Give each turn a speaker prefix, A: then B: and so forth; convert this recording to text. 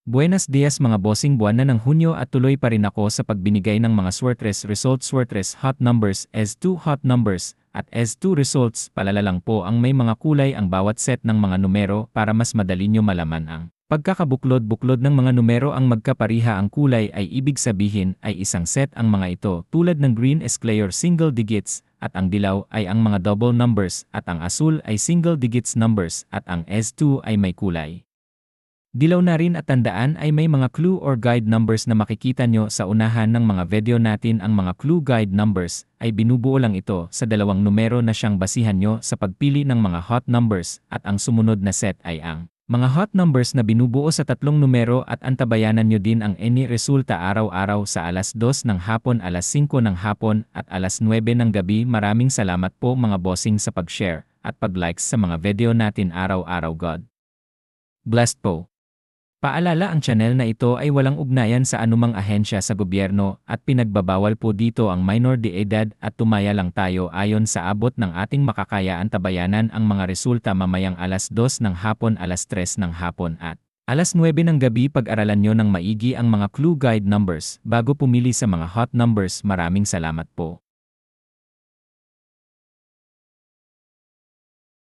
A: Buenos dias mga bossing, buwan na ng Hunyo at tuloy pa rin ako sa pagbinigay ng mga Swertres results, Swertres hot numbers, S2 hot numbers, at S2 results. Palala lang po ang may mga kulay ang bawat set ng mga numero para mas madali nyo malaman ang pagkakabuklod-buklod ng mga numero. Ang magkapariha ang kulay ay ibig sabihin ay isang set ang mga ito, tulad ng green is clear single digits, at ang dilaw ay ang mga double numbers, at ang asul ay single digits numbers, at ang S2 ay may kulay dilaw na rin. At tandaan ay may mga clue or guide numbers na makikita nyo sa unahan ng mga video natin. Ang mga clue guide numbers ay binubuo lang ito sa dalawang numero na siyang basihan nyo sa pagpili ng mga hot numbers, at ang sumunod na set ay ang mga hot numbers na binubuo sa tatlong numero. At antabayanan nyo din ang any resulta araw-araw sa alas 2 ng hapon, alas 5 ng hapon, at alas 9 ng gabi. Maraming salamat po mga bossing sa pag-share at pag-likes sa mga video natin araw-araw. God blessed po. Paalala, ang channel na ito ay walang ugnayan sa anumang ahensya sa gobyerno at pinagbabawal po dito ang minor de edad, at tumaya lang tayo ayon sa abot ng ating makakaya. Antabayanan ang mga resulta mamayang alas 2 ng hapon, alas 3 ng hapon, at alas 9 ng gabi. Pag-aralan nyo ng maigi ang mga clue guide numbers bago pumili sa mga hot numbers. Maraming salamat po.